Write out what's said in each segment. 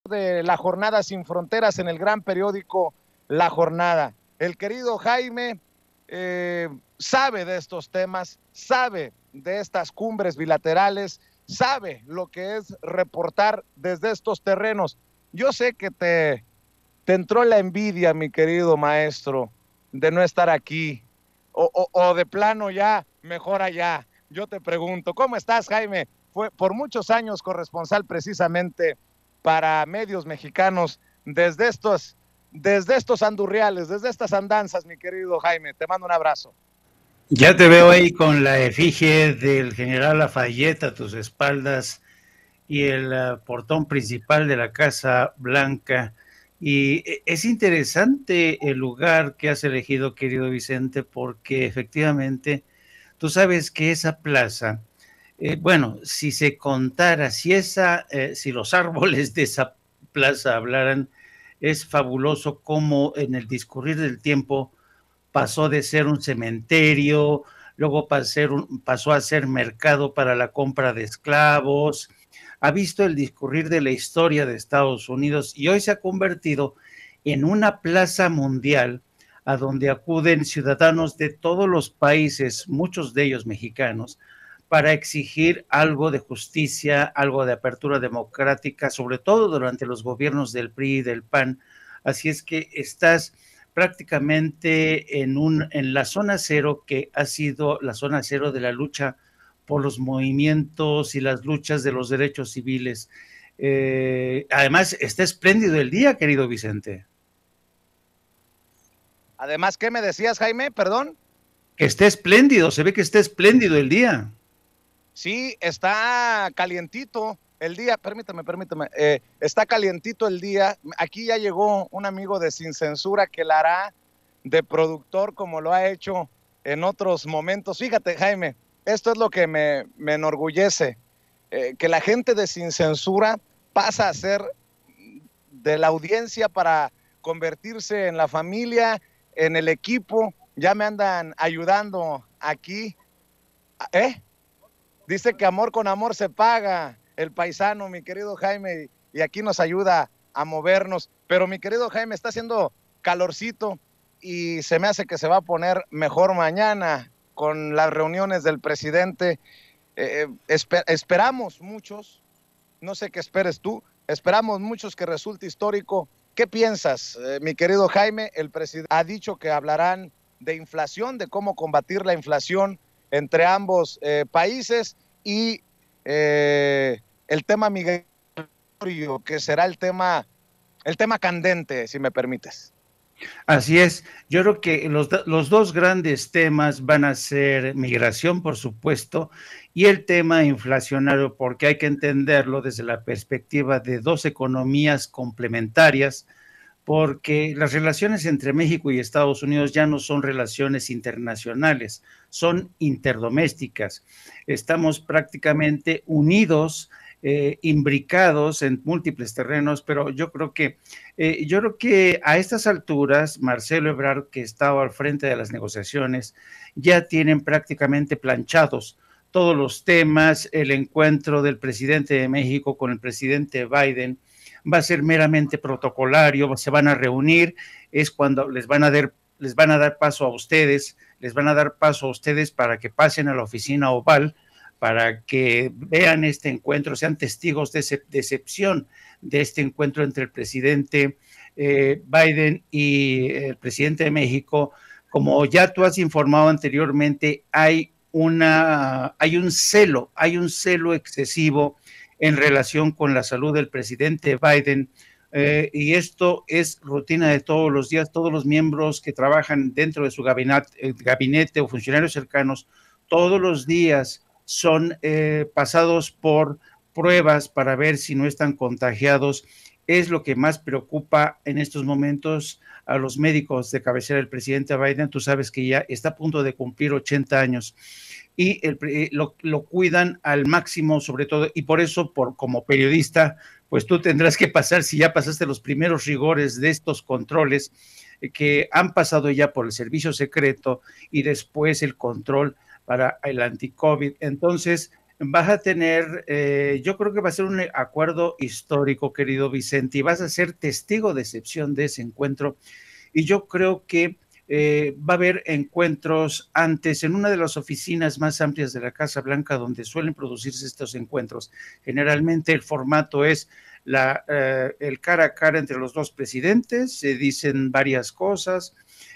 de La Jornada Sin Fronteras en el gran periódico La Jornada. El querido Jaime sabe de estos temas, sabe de estas cumbres bilaterales, sabe lo que es reportar desde estos terrenos. Yo sé que te entró la envidia, mi querido maestro, de no estar aquí, o de plano ya, mejor allá. Yo te pregunto, ¿cómo estás, Jaime? Fue por muchos años corresponsal precisamente para medios mexicanos desde estos andurriales, desde estas andanzas, mi querido Jaime. Te mando un abrazo. Ya te veo ahí con la efigie del general Lafayette a tus espaldas y el portón principal de la Casa Blanca. Y es interesante el lugar que has elegido, querido Vicente, porque efectivamente tú sabes que esa plaza, bueno, si se contara, si los árboles de esa plaza hablaran, es fabuloso cómo en el discurrir del tiempo pasó de ser un cementerio, luego pasó a ser mercado para la compra de esclavos, ha visto el discurrir de la historia de Estados Unidos y hoy se ha convertido en una plaza mundial a donde acuden ciudadanos de todos los países, muchos de ellos mexicanos, para exigir algo de justicia, algo de apertura democrática, sobre todo durante los gobiernos del PRI y del PAN. Así es que estás prácticamente en la zona cero, que ha sido la zona cero de la lucha por los movimientos y las luchas de los derechos civiles. Además, está espléndido el día, querido Vicente. Además, ¿qué me decías, Jaime? Perdón. Que está espléndido, se ve que está espléndido el día. Sí, está calientito el día, permítame, está calientito el día. Aquí ya llegó un amigo de Sin Censura que la hará de productor como lo ha hecho en otros momentos. Fíjate, Jaime, esto es lo que me enorgullece, que la gente de Sin Censura pasa a ser de la audiencia para convertirse en la familia, en el equipo. Ya me andan ayudando aquí. Dice que amor con amor se paga, el paisano, mi querido Jaime, y aquí nos ayuda a movernos. Pero mi querido Jaime, está haciendo calorcito y se me hace que se va a poner mejor mañana con las reuniones del presidente. Esperamos muchos, no sé qué esperes tú, esperamos muchos que resulte histórico. ¿Qué piensas, mi querido Jaime? El presidente ha dicho que hablarán de inflación, de cómo combatir la inflación entre ambos países y el tema migratorio, que será el tema candente, si me permites. Así es, yo creo que los dos grandes temas van a ser migración, por supuesto, y el tema inflacionario, porque hay que entenderlo desde la perspectiva de dos economías complementarias, porque las relaciones entre México y Estados Unidos ya no son relaciones internacionales, son interdomésticas. Estamos prácticamente unidos, imbricados en múltiples terrenos, pero yo creo que a estas alturas, Marcelo Ebrard, que estaba al frente de las negociaciones, ya tienen prácticamente planchados todos los temas. El encuentro del presidente de México con el presidente Biden va a ser meramente protocolario, se van a reunir, es cuando les van a dar paso a ustedes, les van a dar paso a ustedes para que pasen a la oficina oval, para que vean este encuentro, sean testigos de excepción de este encuentro entre el presidente Biden y el presidente de México. Como ya tú has informado anteriormente, hay un celo excesivo en relación con la salud del presidente Biden, y esto es rutina de todos los días. Todos los miembros que trabajan dentro de su gabinete o funcionarios cercanos, todos los días son pasados por pruebas para ver si no están contagiados. Es lo que más preocupa en estos momentos a los médicos de cabecera del presidente Biden. Tú sabes que ya está a punto de cumplir 80 años y lo cuidan al máximo, sobre todo, y por eso, como periodista, pues tú tendrás que pasar, si ya pasaste los primeros rigores de estos controles, que han pasado ya por el servicio secreto y después el control para el anti-COVID. Entonces, vas a tener, yo creo que va a ser un acuerdo histórico, querido Vicente, y vas a ser testigo de excepción de ese encuentro. Y yo creo que va a haber encuentros antes en una de las oficinas más amplias de la Casa Blanca donde suelen producirse estos encuentros. Generalmente el formato es el cara a cara entre los dos presidentes, se dicen varias cosas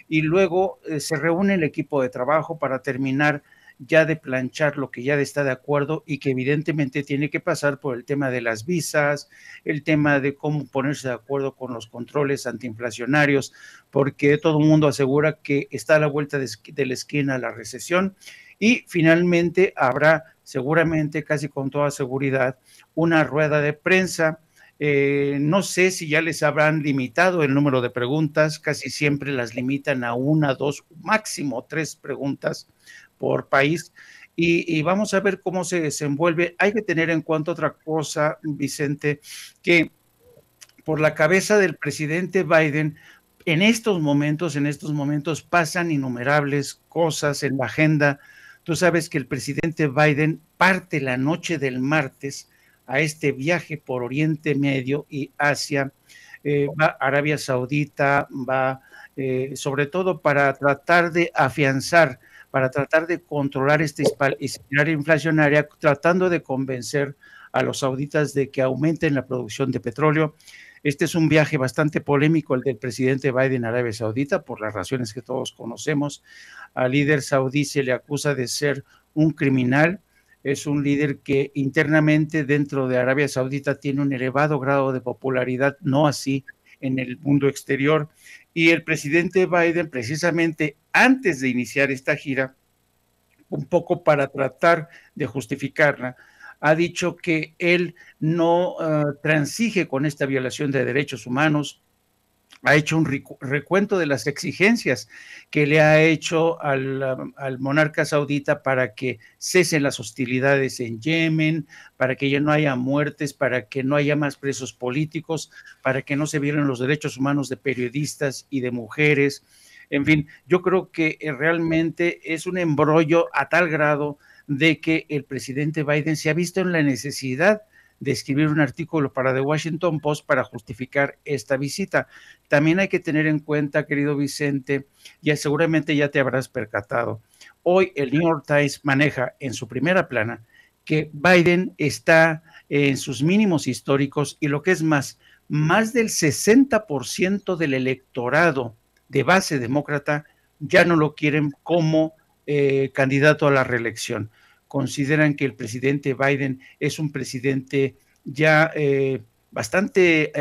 y luego se reúne el equipo de trabajo para terminar ya de planchar lo que ya está de acuerdo y que evidentemente tiene que pasar por el tema de las visas, el tema de cómo ponerse de acuerdo con los controles antiinflacionarios, porque todo el mundo asegura que está a la vuelta de la esquina la recesión y finalmente habrá seguramente, casi con toda seguridad, una rueda de prensa. No sé si ya les habrán limitado el número de preguntas, casi siempre las limitan a una, dos, máximo tres preguntas por país. Y vamos a ver cómo se desenvuelve. Hay que tener en cuenta otra cosa, Vicente, que por la cabeza del presidente Biden, en estos momentos pasan innumerables cosas en la agenda. Tú sabes que el presidente Biden parte la noche del martes a este viaje por Oriente Medio y Asia, va a Arabia Saudita, va sobre todo para tratar de afianzar, para tratar de controlar esta espiral inflacionaria, tratando de convencer a los sauditas de que aumenten la producción de petróleo. Este es un viaje bastante polémico, el del presidente Biden a Arabia Saudita, por las razones que todos conocemos. Al líder saudí se le acusa de ser un criminal. Es un líder que internamente dentro de Arabia Saudita tiene un elevado grado de popularidad, no así en el mundo exterior. Y el presidente Biden, precisamente antes de iniciar esta gira, un poco para tratar de justificarla, ha dicho que él no transige con esta violación de derechos humanos, ha hecho un recuento de las exigencias que le ha hecho al monarca saudita para que cesen las hostilidades en Yemen, para que ya no haya muertes, para que no haya más presos políticos, para que no se violen los derechos humanos de periodistas y de mujeres. En fin, yo creo que realmente es un embrollo a tal grado de que el presidente Biden se ha visto en la necesidad de escribir un artículo para The Washington Post para justificar esta visita. También hay que tener en cuenta, querido Vicente, ya seguramente ya te habrás percatado, hoy el New York Times maneja en su primera plana que Biden está en sus mínimos históricos y lo que es más del 60% del electorado de base demócrata ya no lo quieren como candidato a la reelección. Consideran que el presidente Biden es un presidente ya bastante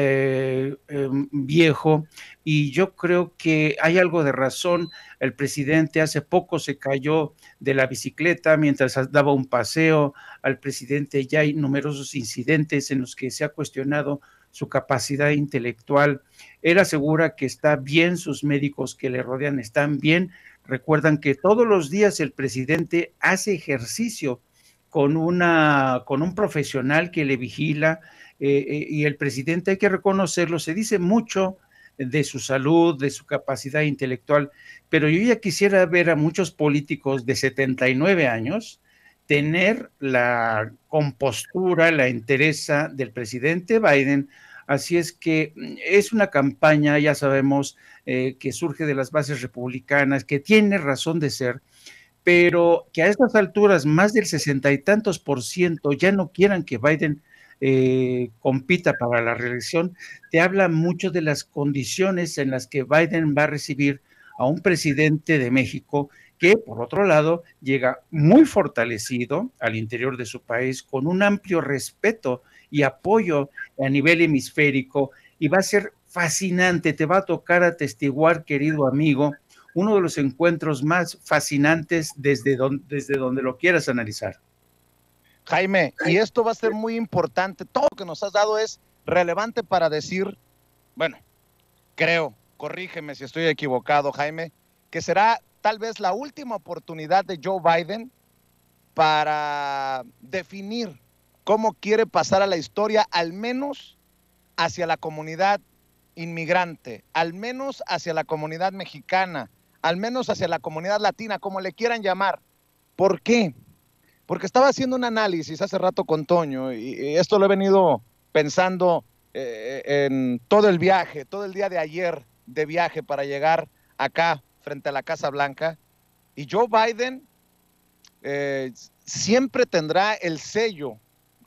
viejo y yo creo que hay algo de razón. El presidente hace poco se cayó de la bicicleta mientras daba un paseo. Al presidente ya hay numerosos incidentes en los que se ha cuestionado su capacidad intelectual. Él asegura que está bien, sus médicos que le rodean están bien. Recuerdan que todos los días el presidente hace ejercicio con un profesional que le vigila, y el presidente, hay que reconocerlo, se dice mucho de su salud, de su capacidad intelectual, pero yo ya quisiera ver a muchos políticos de 79 años tener la compostura, la entereza del presidente Biden. Así es que es una campaña, ya sabemos, que surge de las bases republicanas, que tiene razón de ser, pero que a estas alturas más del 60 y tantos por ciento ya no quieran que Biden compita para la reelección, te habla mucho de las condiciones en las que Biden va a recibir a un presidente de México que, por otro lado, llega muy fortalecido al interior de su país, con un amplio respeto y apoyo a nivel hemisférico, y va a ser fascinante, te va a tocar atestiguar, querido amigo, uno de los encuentros más fascinantes desde donde lo quieras analizar. Jaime, y esto va a ser muy importante, todo lo que nos has dado es relevante para decir, bueno, creo, corrígeme si estoy equivocado, Jaime, que será tal vez la última oportunidad de Joe Biden para definir cómo quiere pasar a la historia, al menos hacia la comunidad inmigrante, al menos hacia la comunidad mexicana, al menos hacia la comunidad latina, como le quieran llamar. ¿Por qué? porque estaba haciendo un análisis hace rato con Toño y esto lo he venido pensando en todo el viaje, todo el día de ayer de viaje para llegar acá frente a la Casa Blanca. Y Joe Biden siempre tendrá el sello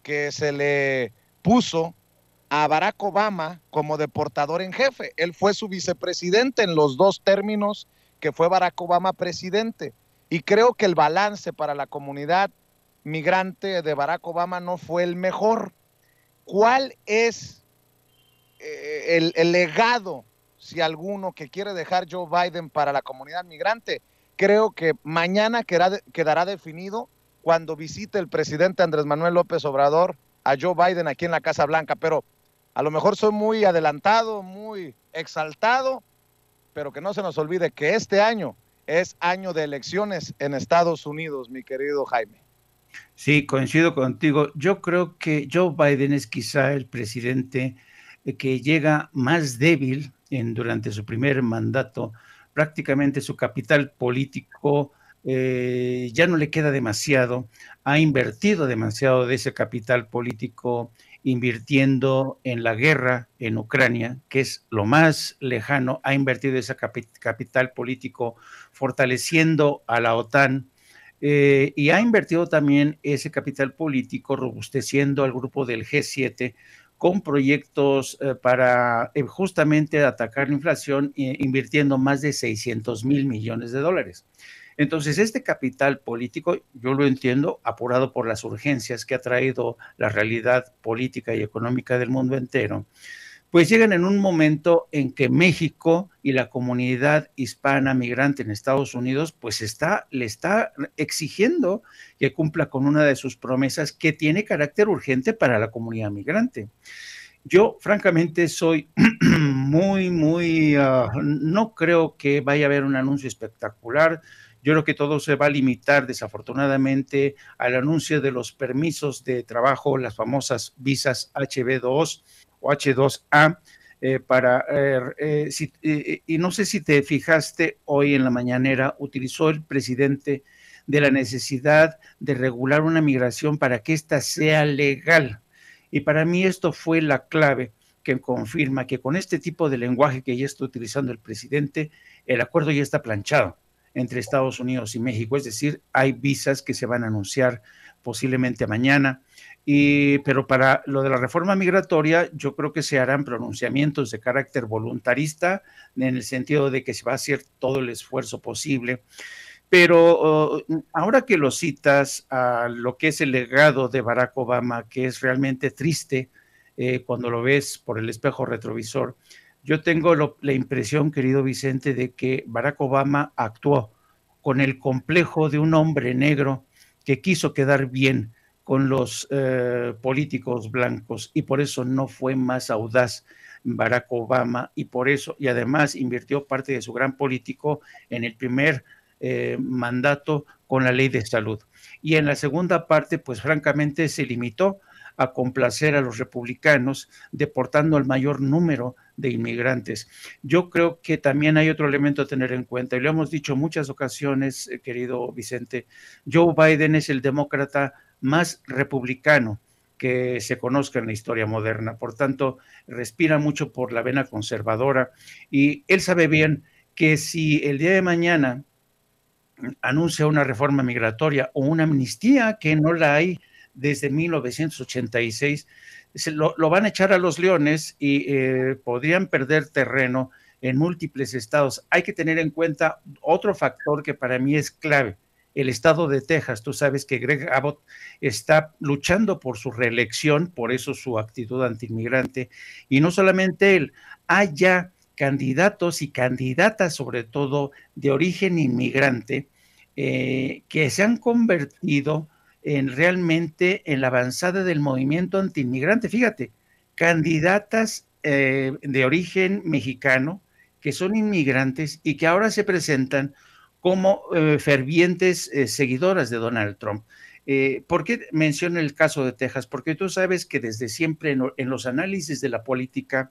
que se le puso a Barack Obama como deportador en jefe. Él fue su vicepresidente en los 2 términos que fue Barack Obama presidente. Y creo que el balance para la comunidad migrante de Barack Obama no fue el mejor. ¿Cuál es el legado, si alguno, que quiere dejar Joe Biden para la comunidad migrante? Creo que mañana quedará definido cuando visite el presidente Andrés Manuel López Obrador a Joe Biden aquí en la Casa Blanca, pero a lo mejor soy muy adelantado, muy exaltado, pero que no se nos olvide que este año es año de elecciones en Estados Unidos, mi querido Jaime. Sí, coincido contigo. Yo creo que Joe Biden es quizá el presidente que llega más débil durante su primer mandato. Prácticamente su capital político ya no le queda demasiado. Ha invertido demasiado de ese capital político invirtiendo en la guerra en Ucrania, que es lo más lejano. Ha invertido ese capital político fortaleciendo a la OTAN, y ha invertido también ese capital político robusteciendo al grupo del G7 con proyectos para justamente atacar la inflación, invirtiendo más de 600,000 millones de dólares. Entonces, este capital político, yo lo entiendo, apurado por las urgencias que ha traído la realidad política y económica del mundo entero, pues llegan en un momento en que México y la comunidad hispana migrante en Estados Unidos, pues le está exigiendo que cumpla con una de sus promesas que tiene carácter urgente para la comunidad migrante. Yo, francamente, soy no creo que vaya a haber un anuncio espectacular. Yo creo que todo se va a limitar, desafortunadamente, al anuncio de los permisos de trabajo, las famosas visas HB2 o H2A, y no sé si te fijaste, hoy en la mañanera utilizó el presidente de la necesidad de regular una migración para que ésta sea legal. Y para mí esto fue la clave que confirma que con este tipo de lenguaje que ya está utilizando el presidente, el acuerdo ya está planchado entre Estados Unidos y México. Es decir, hay visas que se van a anunciar posiblemente mañana, pero para lo de la reforma migratoria yo creo que se harán pronunciamientos de carácter voluntarista, en el sentido de que se va a hacer todo el esfuerzo posible. Pero ahora que lo citas a lo que es el legado de Barack Obama, que es realmente triste cuando lo ves por el espejo retrovisor, yo tengo la impresión, querido Vicente, de que Barack Obama actuó con el complejo de un hombre negro que quiso quedar bien con los políticos blancos, y por eso no fue más audaz Barack Obama, y por eso, y además invirtió parte de su gran político en el primer mandato con la ley de salud. Y en la segunda parte, pues francamente se limitó a complacer a los republicanos, deportando el mayor número de inmigrantes. Yo creo que también hay otro elemento a tener en cuenta, y lo hemos dicho en muchas ocasiones, querido Vicente. Joe Biden es el demócrata más republicano que se conozca en la historia moderna. Por tanto, respira mucho por la vena conservadora, y él sabe bien que si el día de mañana anuncia una reforma migratoria o una amnistía, que no la hay desde 1986, lo van a echar a los leones y podrían perder terreno en múltiples estados. Hay que tener en cuenta otro factor que para mí es clave: el estado de Texas. Tú sabes que Greg Abbott está luchando por su reelección, por eso su actitud antiinmigrante, y no solamente él, hay ya candidatos y candidatas, sobre todo de origen inmigrante, que se han convertido realmente en la avanzada del movimiento antiinmigrante. Fíjate, candidatas de origen mexicano que son inmigrantes y que ahora se presentan como fervientes seguidoras de Donald Trump. ¿Por qué menciono el caso de Texas? Porque tú sabes que desde siempre en los análisis de la política,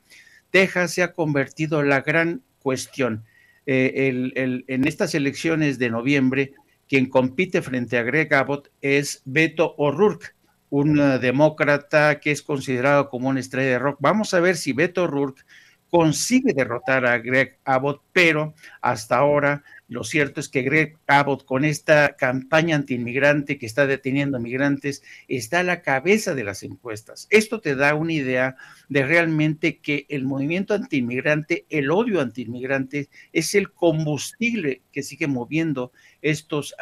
Texas se ha convertido en la gran cuestión. En estas elecciones de noviembre, quien compite frente a Greg Abbott es Beto O'Rourke, un demócrata que es considerado como una estrella de rock. Vamos a ver si Beto O'Rourke consigue derrotar a Greg Abbott, pero hasta ahora lo cierto es que Greg Abbott, con esta campaña antiinmigrante que está deteniendo a migrantes, está a la cabeza de las encuestas. Esto te da una idea de realmente que el movimiento antiinmigrante, el odio antiinmigrante, es el combustible que sigue moviendo a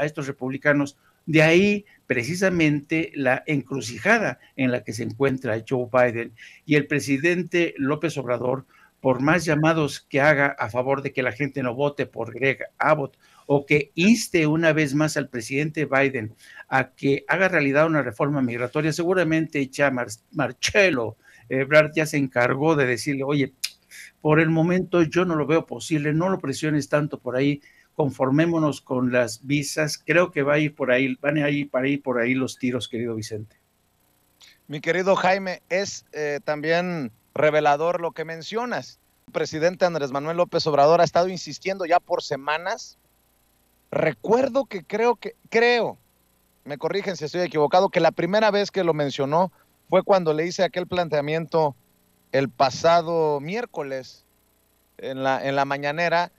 estos republicanos. De ahí precisamente la encrucijada en la que se encuentra Joe Biden y el presidente López Obrador, por más llamados que haga a favor de que la gente no vote por Greg Abbott o que inste una vez más al presidente Biden a que haga realidad una reforma migratoria, seguramente ya Marcelo Ebrard ya se encargó de decirle, oye, por el momento yo no lo veo posible, no lo presiones tanto por ahí, conformémonos con las visas. Creo que va a ir por ahí, van a ir para ir por ahí los tiros, querido Vicente. Mi querido Jaime, es también revelador lo que mencionas. El presidente Andrés Manuel López Obrador ha estado insistiendo ya por semanas. Recuerdo que creo, me corrigen si estoy equivocado, que la primera vez que lo mencionó fue cuando le hice aquel planteamiento el pasado miércoles en la mañanera.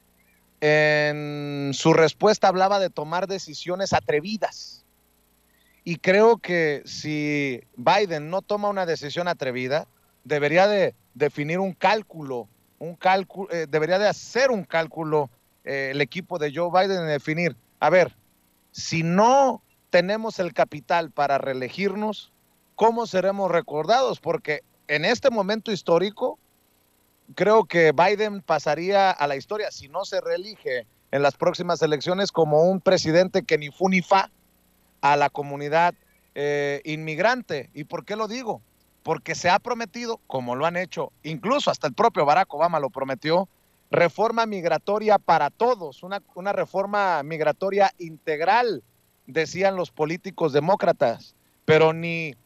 En su respuesta hablaba de tomar decisiones atrevidas. Y creo que si Biden no toma una decisión atrevida, debería de definir un cálculo, debería de hacer un cálculo el equipo de Joe Biden y definir, a ver, si no tenemos el capital para reelegirnos, ¿cómo seremos recordados? Porque en este momento histórico, creo que Biden pasaría a la historia, si no se reelige en las próximas elecciones, como un presidente que ni fu ni fa a la comunidad inmigrante. ¿Y por qué lo digo? Porque se ha prometido, como lo han hecho, incluso hasta el propio Barack Obama lo prometió, reforma migratoria para todos, una reforma migratoria integral, decían los políticos demócratas, pero ni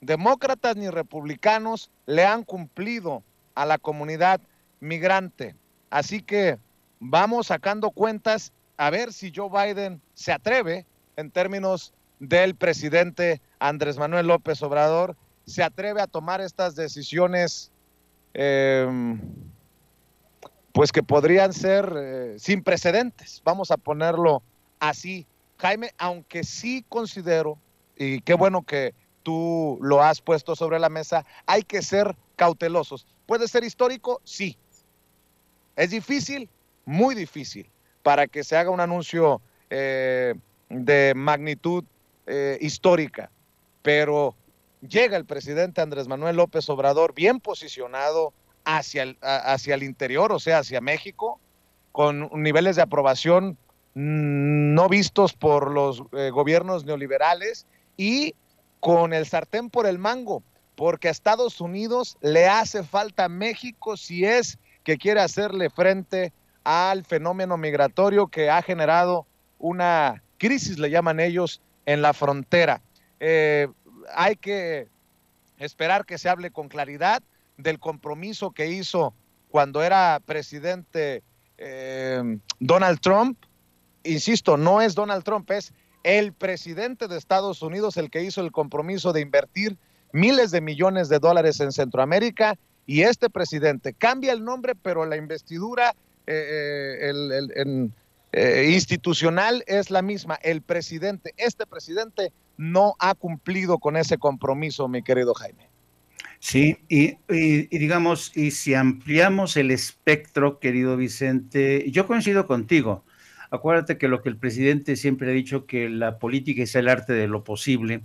demócratas ni republicanos le han cumplido a la comunidad migrante. Así que vamos sacando cuentas a ver si Joe Biden se atreve, en términos del presidente Andrés Manuel López Obrador, se atreve a tomar estas decisiones pues que podrían ser sin precedentes, vamos a ponerlo así, Jaime, aunque sí considero, y qué bueno que tú lo has puesto sobre la mesa, hay que ser cautelosos. ¿Puede ser histórico? Sí. ¿Es difícil? Muy difícil para que se haga un anuncio de magnitud histórica, pero llega el presidente Andrés Manuel López Obrador bien posicionado hacia el interior, o sea, hacia México, con niveles de aprobación no vistos por los gobiernos neoliberales y con el sartén por el mango, porque a Estados Unidos le hace falta México si es que quiere hacerle frente al fenómeno migratorio que ha generado una crisis, le llaman ellos, en la frontera. Hay que esperar que se hable con claridad del compromiso que hizo cuando era presidente Donald Trump. Insisto, no es Donald Trump, es el presidente de Estados Unidos el que hizo el compromiso de invertir miles de millones de dólares en Centroamérica, y este presidente cambia el nombre, pero la investidura institucional es la misma. Este presidente no ha cumplido con ese compromiso, mi querido Jaime. Sí, y digamos, y si ampliamos el espectro, querido Vicente, yo coincido contigo. Acuérdate que lo que el presidente siempre ha dicho, que la política es el arte de lo posible,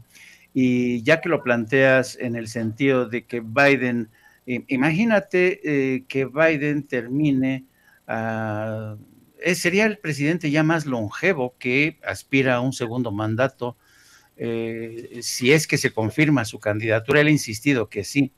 y ya que lo planteas en el sentido de que Biden, imagínate que Biden termine, sería el presidente ya más longevo que aspira a un segundo mandato, si es que se confirma su candidatura. Él ha insistido que sí,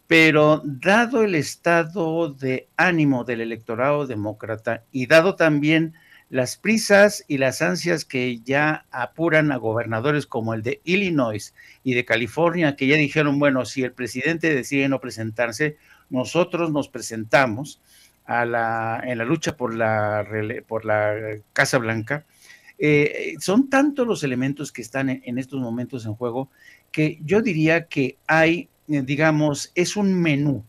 pero dado el estado de ánimo del electorado demócrata y dado también las prisas y las ansias que ya apuran a gobernadores como el de Illinois y de California, que ya dijeron, bueno, si el presidente decide no presentarse, nosotros nos presentamos en la lucha por la Casa Blanca. Son tantos los elementos que están en estos momentos en juego que yo diría que hay, digamos, es un menú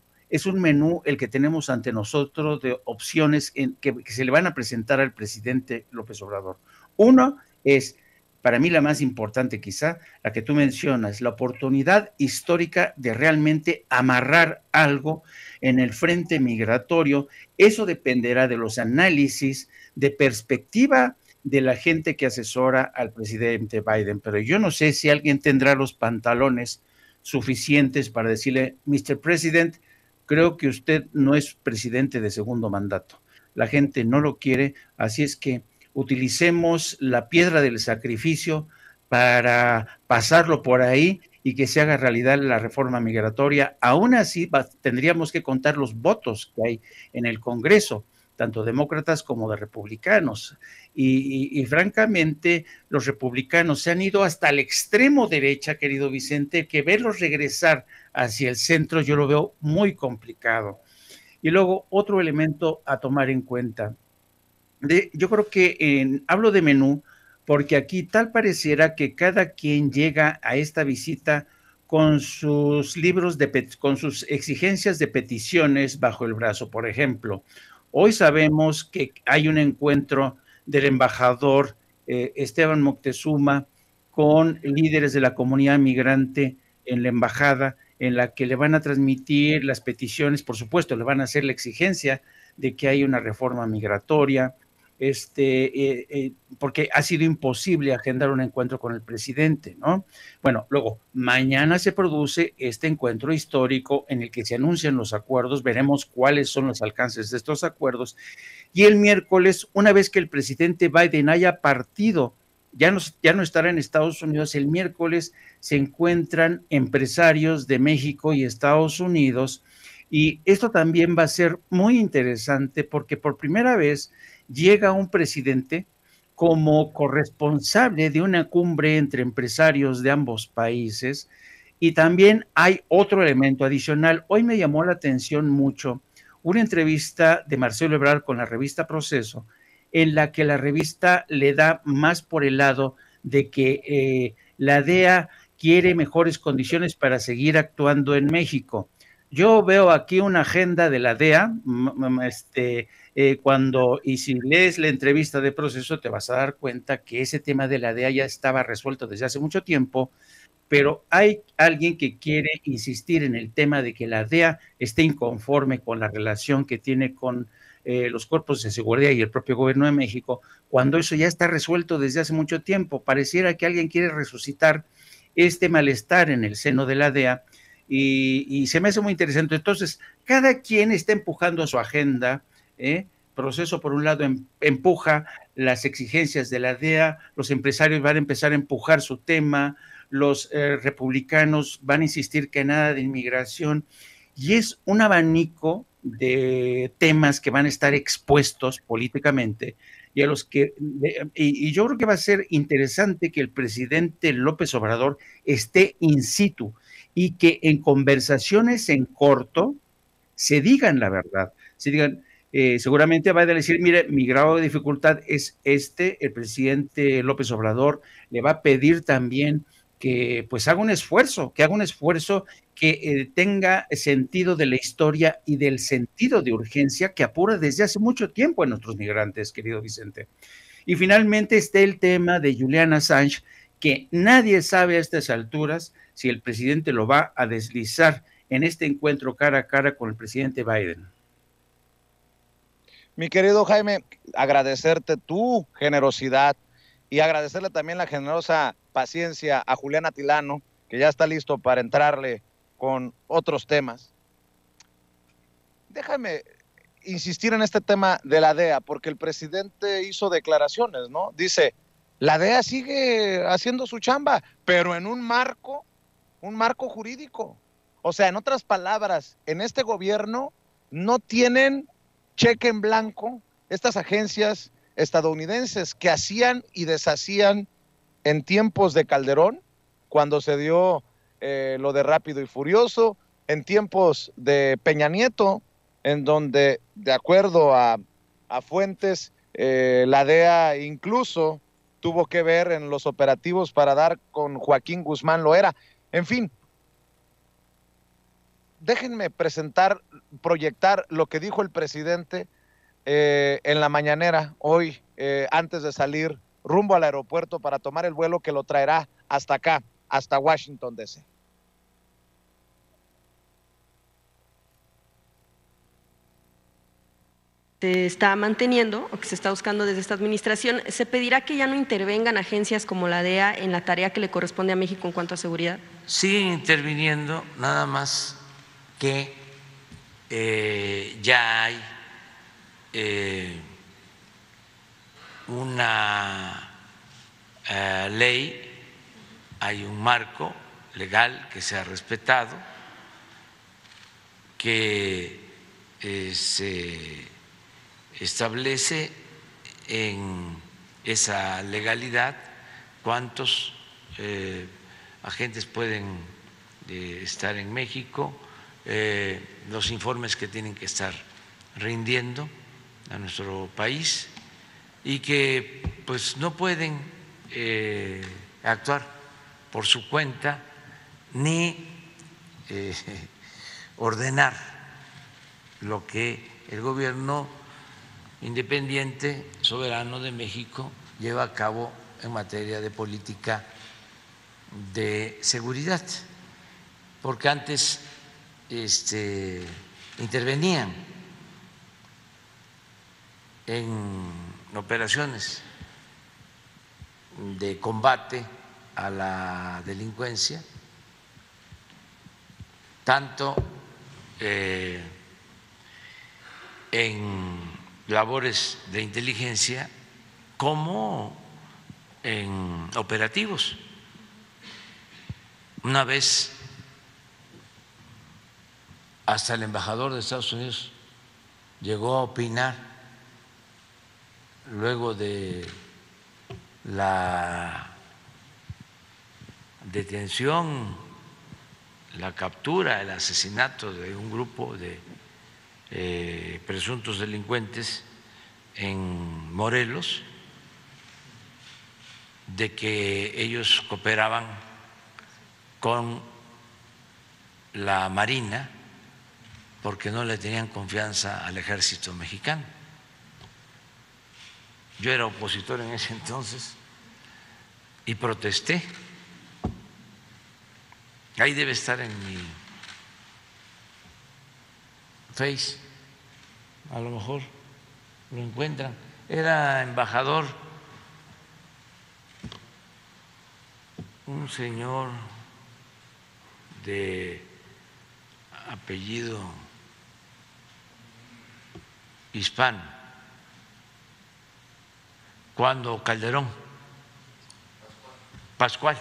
el que tenemos ante nosotros de opciones que se le van a presentar al presidente López Obrador. Uno es, para mí la más importante quizá, la que tú mencionas, la oportunidad histórica de realmente amarrar algo en el frente migratorio. Eso dependerá de los análisis de perspectiva de la gente que asesora al presidente Biden, pero yo no sé si alguien tendrá los pantalones suficientes para decirle, Mr. President, creo que usted no es presidente de segundo mandato. La gente no lo quiere, así es que utilicemos la piedra del sacrificio para pasarlo por ahí y que se haga realidad la reforma migratoria. Aún así, tendríamos que contar los votos que hay en el Congreso, tanto demócratas como de republicanos. Y francamente, los republicanos se han ido hasta el extremo derecha, querido Vicente, que verlos regresar hacia el centro yo lo veo muy complicado. Y luego, otro elemento a tomar en cuenta. Yo creo que hablo de menú porque aquí tal pareciera que cada quien llega a esta visita con sus libros, con sus exigencias de peticiones bajo el brazo. Por ejemplo, hoy sabemos que hay un encuentro del embajador Esteban Moctezuma con líderes de la comunidad migrante en la embajada, en la que le van a transmitir las peticiones, por supuesto, le van a hacer la exigencia de que haya una reforma migratoria, porque ha sido imposible agendar un encuentro con el presidente, ¿no? Bueno, luego, mañana se produce este encuentro histórico en el que se anuncian los acuerdos, veremos cuáles son los alcances de estos acuerdos, y el miércoles, una vez que el presidente Biden haya partido, ya no estará en Estados Unidos, el miércoles se encuentran empresarios de México y Estados Unidos, y esto también va a ser muy interesante porque por primera vez llega un presidente como corresponsable de una cumbre entre empresarios de ambos países. Y también hay otro elemento adicional. Hoy me llamó la atención mucho una entrevista de Marcelo Ebrard con la revista Proceso, en la que la revista le da más por el lado de que la DEA quiere mejores condiciones para seguir actuando en México. Yo veo aquí una agenda de la DEA, y si lees la entrevista de Proceso te vas a dar cuenta que ese tema de la DEA ya estaba resuelto desde hace mucho tiempo, pero hay alguien que quiere insistir en el tema de que la DEA esté inconforme con la relación que tiene con los cuerpos de seguridad y el propio gobierno de México, cuando eso ya está resuelto desde hace mucho tiempo. Pareciera que alguien quiere resucitar este malestar en el seno de la DEA y se me hace muy interesante. Entonces, cada quien está empujando a su agenda, Proceso, por un lado, empuja las exigencias de la DEA, los empresarios van a empezar a empujar su tema, los republicanos van a insistir que nada de inmigración, y es un abanico de temas que van a estar expuestos políticamente y a los que, y yo creo que va a ser interesante que el presidente López Obrador esté in situ y que en conversaciones en corto se digan la verdad, se digan, seguramente va a decir, mire, mi grado de dificultad es el presidente López Obrador le va a pedir también que pues haga un esfuerzo, que tenga sentido de la historia y del sentido de urgencia que apura desde hace mucho tiempo a nuestros migrantes, querido Vicente. Y finalmente está el tema de Julian Assange, que nadie sabe a estas alturas si el presidente lo va a deslizar en este encuentro cara a cara con el presidente Biden. Mi querido Jaime, agradecerte tu generosidad y agradecerle también la generosa paciencia a Julián Atilano, que ya está listo para entrarle con otros temas. Déjame insistir en este tema de la DEA, porque el presidente hizo declaraciones, ¿no? Dice, la DEA sigue haciendo su chamba, pero en un marco jurídico. O sea, en otras palabras, en este gobierno no tienen cheque en blanco estas agencias estadounidenses que hacían y deshacían en tiempos de Calderón, cuando se dio lo de Rápido y Furioso, en tiempos de Peña Nieto, en donde, de acuerdo a fuentes, la DEA incluso tuvo que ver en los operativos para dar con Joaquín Guzmán Loera. En fin, déjenme proyectar lo que dijo el presidente en la mañanera hoy, antes de salir rumbo al aeropuerto para tomar el vuelo que lo traerá hasta acá, hasta Washington, D.C. Se está manteniendo o que se está buscando desde esta administración, ¿se pedirá que ya no intervengan agencias como la DEA en la tarea que le corresponde a México en cuanto a seguridad? Siguen interviniendo, nada más que ya hay una ley, hay un marco legal que se ha respetado, que se establece en esa legalidad cuántos agentes pueden estar en México, los informes que tienen que estar rindiendo a nuestro país y que pues no pueden actuar por su cuenta ni ordenar lo que el gobierno independiente, soberano de México lleva a cabo en materia de política de seguridad, porque antes intervenían en operaciones de combate a la delincuencia, tanto en labores de inteligencia como en operativos. Una vez hasta el embajador de Estados Unidos llegó a opinar luego de la detención, la captura, el asesinato de un grupo de presuntos delincuentes en Morelos, de que ellos cooperaban con la Marina porque no le tenían confianza al ejército mexicano. Yo era opositor en ese entonces y protesté. Ahí debe estar en mi Face, a lo mejor lo encuentran. Era embajador un señor de apellido hispano, cuando Calderón, Pascual.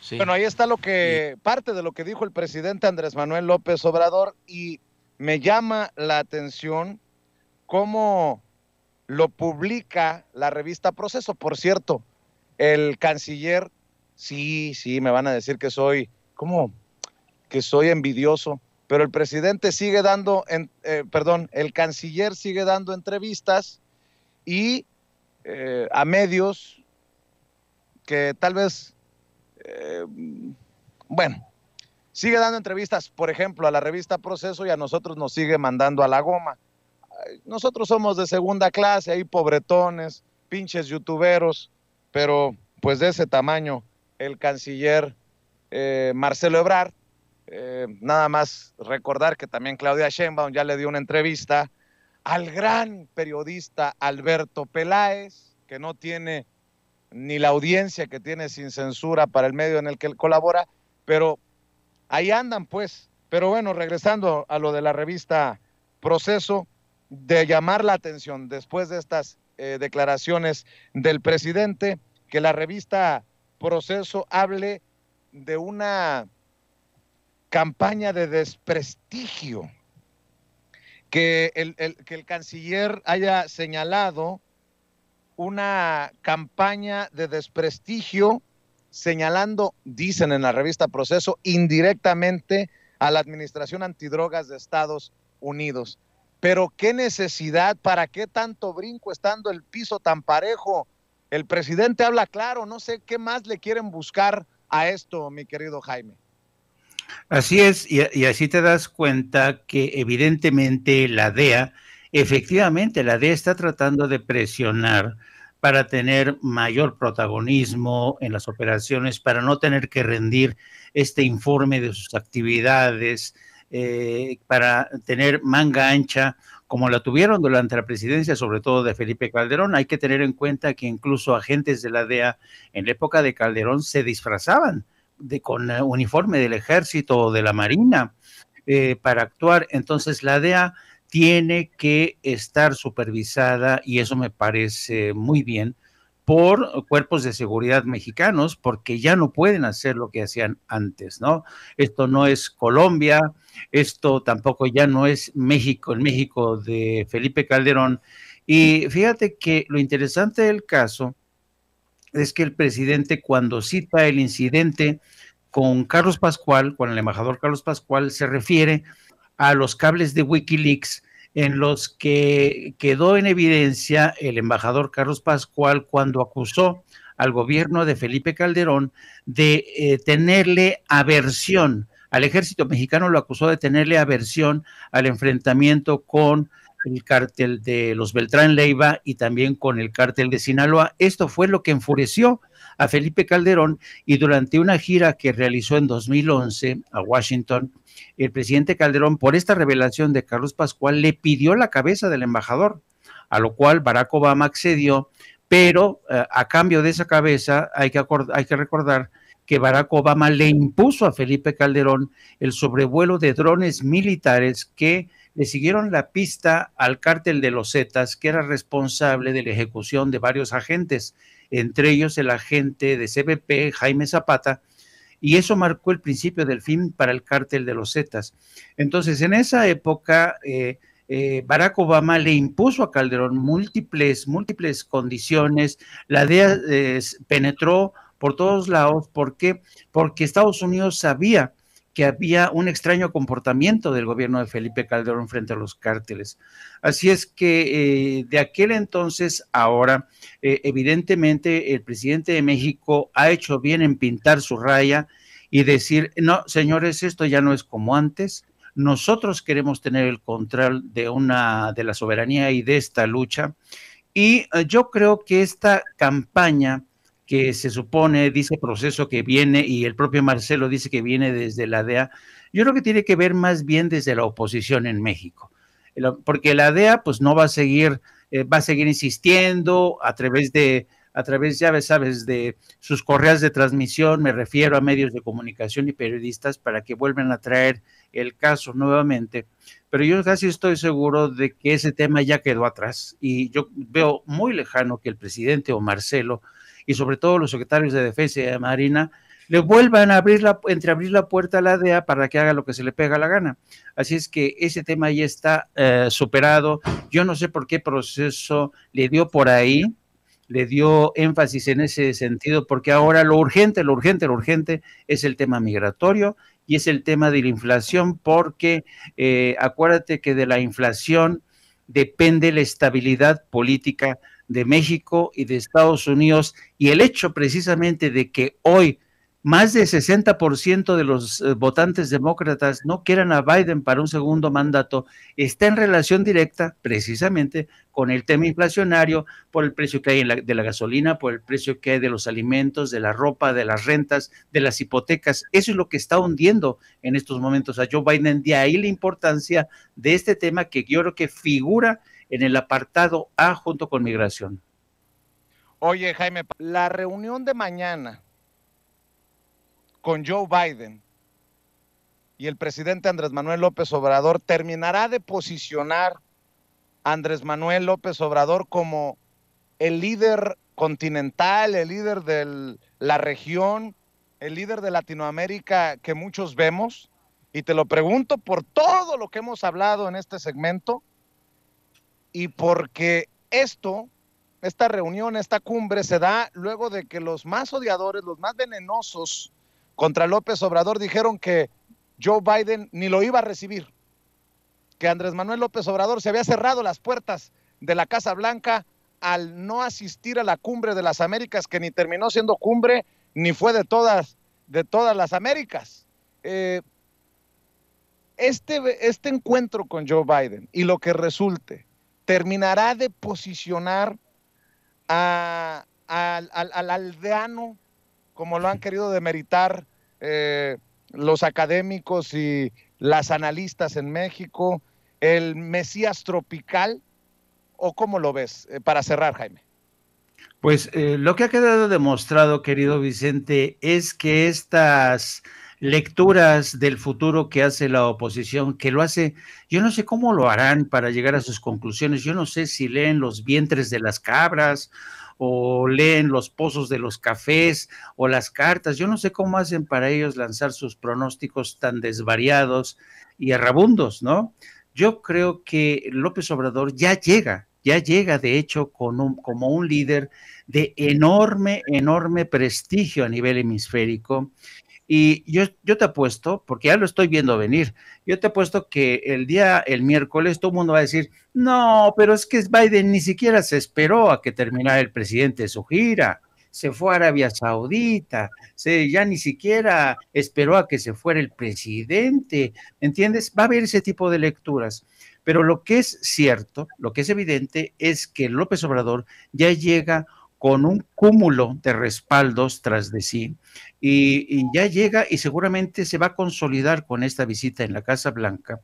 Sí. Bueno, ahí está parte de lo que dijo el presidente Andrés Manuel López Obrador, y me llama la atención cómo lo publica la revista Proceso. Por cierto, el canciller, sí, me van a decir que soy envidioso, pero el presidente sigue dando, el canciller sigue dando entrevistas y a medios que tal vez, sigue dando entrevistas, por ejemplo, a la revista Proceso, y a nosotros nos sigue mandando a la goma. Nosotros somos de segunda clase, ahí pobretones, pinches youtuberos, pero pues de ese tamaño el canciller Marcelo Ebrard. Nada más recordar que también Claudia Sheinbaum ya le dio una entrevista al gran periodista Alberto Peláez, que no tiene ni la audiencia que tiene Sin Censura para el medio en el que él colabora, pero ahí andan pues. Pero bueno, regresando a lo de la revista Proceso, de llamar la atención después de estas declaraciones del presidente, que la revista Proceso hable de una campaña de desprestigio, que el canciller haya señalado una campaña de desprestigio, señalando, dicen en la revista Proceso, indirectamente a la Administración Antidrogas de Estados Unidos. Pero qué necesidad, para qué tanto brinco estando el piso tan parejo. El presidente habla claro, no sé qué más le quieren buscar a esto, mi querido Jaime. Así es, y así te das cuenta que evidentemente efectivamente la DEA está tratando de presionar para tener mayor protagonismo en las operaciones, para no tener que rendir este informe de sus actividades, para tener manga ancha, como la tuvieron durante la presidencia, sobre todo de Felipe Calderón. Hay que tener en cuenta que incluso agentes de la DEA en la época de Calderón se disfrazaban con uniforme del ejército o de la marina para actuar. Entonces la DEA tiene que estar supervisada, y eso me parece muy bien, por cuerpos de seguridad mexicanos, porque ya no pueden hacer lo que hacían antes, ¿no? Esto no es Colombia, esto tampoco ya no es México, el México de Felipe Calderón. Y fíjate que lo interesante del caso es que el presidente, cuando cita el incidente con Carlos Pascual, con el embajador Carlos Pascual, se refiere a los cables de Wikileaks en los que quedó en evidencia el embajador Carlos Pascual cuando acusó al gobierno de Felipe Calderón de tenerle aversión. Al ejército mexicano lo acusó de tenerle aversión al enfrentamiento con el cártel de los Beltrán Leiva y también con el cártel de Sinaloa. Esto fue lo que enfureció a Felipe Calderón, y durante una gira que realizó en 2011 a Washington, el presidente Calderón, por esta revelación de Carlos Pascual, le pidió la cabeza del embajador, a lo cual Barack Obama accedió, pero a cambio de esa cabeza hay que recordar que Barack Obama le impuso a Felipe Calderón el sobrevuelo de drones militares que le siguieron la pista al cártel de los Zetas, que era responsable de la ejecución de varios agentes, entre ellos el agente de CBP, Jaime Zapata, y eso marcó el principio del fin para el cártel de los Zetas. Entonces, en esa época, Barack Obama le impuso a Calderón múltiples condiciones. La DEA penetró por todos lados. ¿Por qué? Porque Estados Unidos sabía que había un extraño comportamiento del gobierno de Felipe Calderón frente a los cárteles. Así es que de aquel entonces, ahora, evidentemente el presidente de México ha hecho bien en pintar su raya y decir, no, señores, esto ya no es como antes. Nosotros queremos tener el control de la soberanía y de esta lucha. Y yo creo que esta campaña que se supone, dice Proceso, que viene, y el propio Marcelo dice que viene desde la DEA, yo creo que tiene que ver más bien desde la oposición en México, porque la DEA pues no va a seguir insistiendo a través, ya sabes, de sus correas de transmisión, me refiero a medios de comunicación y periodistas, para que vuelvan a traer el caso nuevamente. Pero yo casi estoy seguro de que ese tema ya quedó atrás, y yo veo muy lejano que el presidente o Marcelo, y sobre todo los secretarios de Defensa y de Marina, le vuelvan a abrir la puerta a la DEA para que haga lo que se le pega la gana. Así es que ese tema ya está superado. Yo no sé por qué Proceso le dio por ahí, le dio énfasis en ese sentido, porque ahora lo urgente es el tema migratorio y es el tema de la inflación, porque acuérdate que de la inflación depende la estabilidad política de México y de Estados Unidos, y el hecho precisamente de que hoy más del 60% de los votantes demócratas no quieran a Biden para un segundo mandato está en relación directa precisamente con el tema inflacionario, por el precio que hay de la gasolina, por el precio que hay de los alimentos, de la ropa, de las rentas, de las hipotecas. Eso es lo que está hundiendo en estos momentos a Joe Biden. De ahí la importancia de este tema, que yo creo que figura en el apartado A junto con migración. Oye, Jaime, la reunión de mañana con Joe Biden y el presidente Andrés Manuel López Obrador terminará de posicionar a Andrés Manuel López Obrador como el líder continental, el líder de la región, el líder de Latinoamérica que muchos vemos. Y te lo pregunto por todo lo que hemos hablado en este segmento, y porque esta reunión, esta cumbre se da luego de que los más odiadores, los más venenosos contra López Obrador dijeron que Joe Biden ni lo iba a recibir, que Andrés Manuel López Obrador se había cerrado las puertas de la Casa Blanca al no asistir a la cumbre de las Américas, que ni terminó siendo cumbre, ni fue de todas las Américas. Este encuentro con Joe Biden y lo que resulte, terminará de posicionar al aldeano, como lo han querido demeritar los académicos y las analistas en México, el Mesías tropical, ¿o cómo lo ves? Para cerrar, Jaime. Pues lo que ha quedado demostrado, querido Vicente, es que estas lecturas del futuro que hace la oposición, que lo hace, yo no sé cómo lo harán para llegar a sus conclusiones, yo no sé si leen los vientres de las cabras o leen los pozos de los cafés o las cartas, yo no sé cómo hacen para ellos lanzar sus pronósticos tan desvariados y errabundos, ¿no? Yo creo que López Obrador ya llega de hecho como un líder de enorme prestigio a nivel hemisférico. Y yo te apuesto, porque ya lo estoy viendo venir, yo te apuesto que el miércoles, todo el mundo va a decir, no, pero es que Biden ni siquiera se esperó a que terminara el presidente su gira, se fue a Arabia Saudita, ya ni siquiera esperó a que se fuera el presidente, ¿entiendes? Va a haber ese tipo de lecturas. Pero lo que es cierto, lo que es evidente, es que López Obrador ya llega con un cúmulo de respaldos tras de sí y ya llega y seguramente se va a consolidar con esta visita en la Casa Blanca.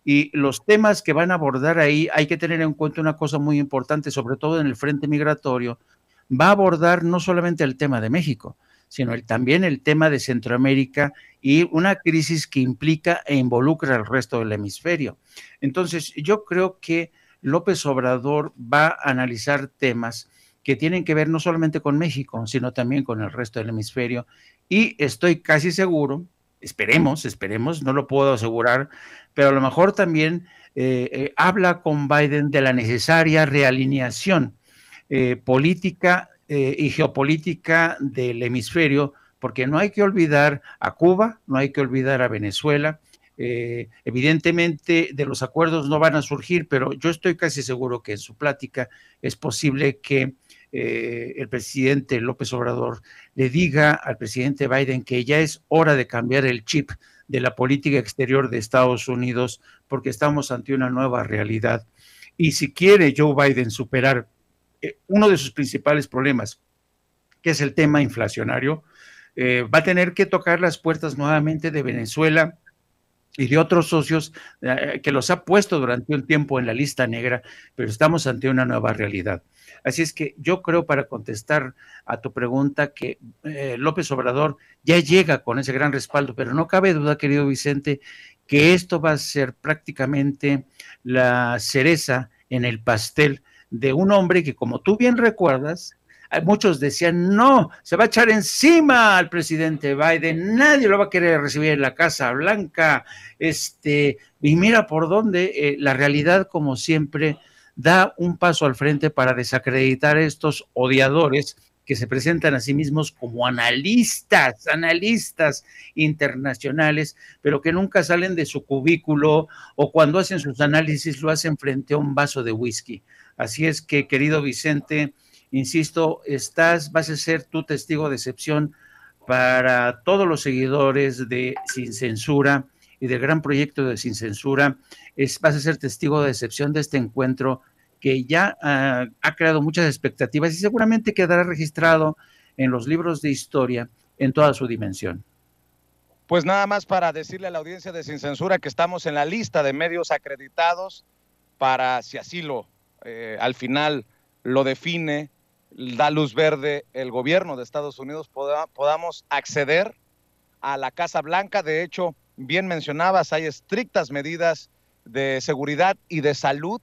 Y los temas que van a abordar ahí, hay que tener en cuenta una cosa muy importante, sobre todo en el frente migratorio, va a abordar no solamente el tema de México, sino también el tema de Centroamérica y una crisis que implica e involucra al resto del hemisferio. Entonces, yo creo que López Obrador va a analizar temas que tienen que ver no solamente con México, sino también con el resto del hemisferio. Y estoy casi seguro, esperemos, no lo puedo asegurar, pero a lo mejor también habla con Biden de la necesaria realineación política y geopolítica del hemisferio, porque no hay que olvidar a Cuba, no hay que olvidar a Venezuela. Evidentemente de los acuerdos no van a surgir, pero yo estoy casi seguro que en su plática es posible que el presidente López Obrador le diga al presidente Biden que ya es hora de cambiar el chip de la política exterior de Estados Unidos, porque estamos ante una nueva realidad. Y si quiere Joe Biden superar uno de sus principales problemas, que es el tema inflacionario, va a tener que tocar las puertas nuevamente de Venezuela y de otros socios que los ha puesto durante un tiempo en la lista negra, pero estamos ante una nueva realidad. Así es que yo creo, para contestar a tu pregunta, que López Obrador ya llega con ese gran respaldo, pero no cabe duda, querido Vicente, que esto va a ser prácticamente la cereza en el pastel de un hombre que, como tú bien recuerdas, muchos decían, no, se va a echar encima al presidente Biden, nadie lo va a querer recibir en la Casa Blanca, y mira por dónde la realidad, como siempre, da un paso al frente para desacreditar a estos odiadores que se presentan a sí mismos como analistas internacionales, pero que nunca salen de su cubículo, o cuando hacen sus análisis lo hacen frente a un vaso de whisky. Así es que, querido Vicente, insisto, vas a ser tu testigo de excepción para todos los seguidores de Sin Censura y del gran proyecto de Sin Censura. Vas a ser testigo de excepción de este encuentro que ya ha creado muchas expectativas y seguramente quedará registrado en los libros de historia en toda su dimensión. Pues nada más para decirle a la audiencia de Sin Censura que estamos en la lista de medios acreditados para, si así al final lo define, da luz verde el gobierno de Estados Unidos, podamos acceder a la Casa Blanca. De hecho, bien mencionabas, hay estrictas medidas de seguridad y de salud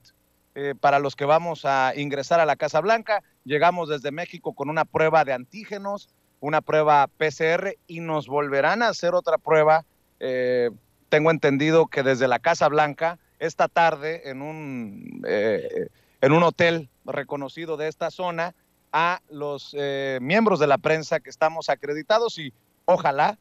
para los que vamos a ingresar a la Casa Blanca. Llegamos desde México con una prueba de antígenos, una prueba PCR, y nos volverán a hacer otra prueba. Tengo entendido que desde la Casa Blanca, esta tarde, en un hotel reconocido de esta zona, a los miembros de la prensa que estamos acreditados, y ojalá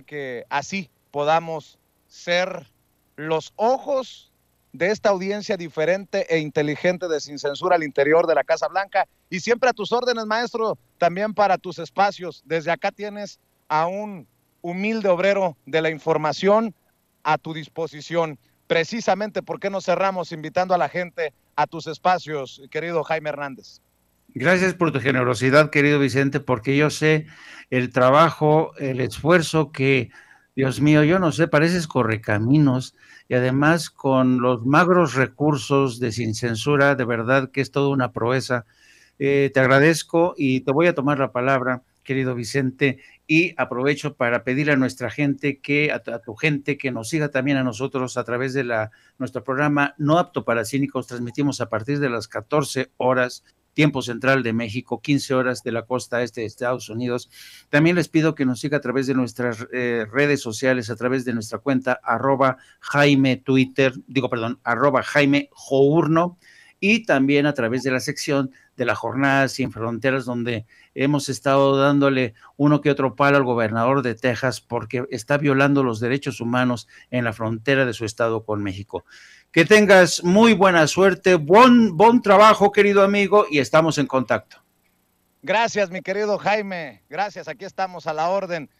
que así podamos ser los ojos de esta audiencia diferente e inteligente de Sin Censura al interior de la Casa Blanca. Y siempre a tus órdenes, maestro, también para tus espacios. Desde acá tienes a un humilde obrero de la información a tu disposición. Precisamente, ¿por qué no cerramos invitando a la gente a tus espacios, querido Jaime Hernández? Gracias por tu generosidad, querido Vicente, porque yo sé el trabajo, el esfuerzo que, Dios mío, yo no sé, pareces correcaminos, y además con los magros recursos de Sin Censura, de verdad que es toda una proeza. Te agradezco y te voy a tomar la palabra, querido Vicente, y aprovecho para pedirle a nuestra gente a tu gente que nos siga también a nosotros a través de nuestro programa No Apto para Cínicos. Transmitimos a partir de las 14 horas tiempo central de México, 15 horas de la costa este de Estados Unidos. También les pido que nos siga a través de nuestras redes sociales, a través de nuestra cuenta @Jaime Twitter, @Jaime Journo, y también a través de la sección de la Jornada Sin Fronteras, donde hemos estado dándole uno que otro palo al gobernador de Texas porque está violando los derechos humanos en la frontera de su estado con México. Que tengas muy buena suerte, buen trabajo, querido amigo, y estamos en contacto. Gracias, mi querido Jaime. Gracias, aquí estamos a la orden.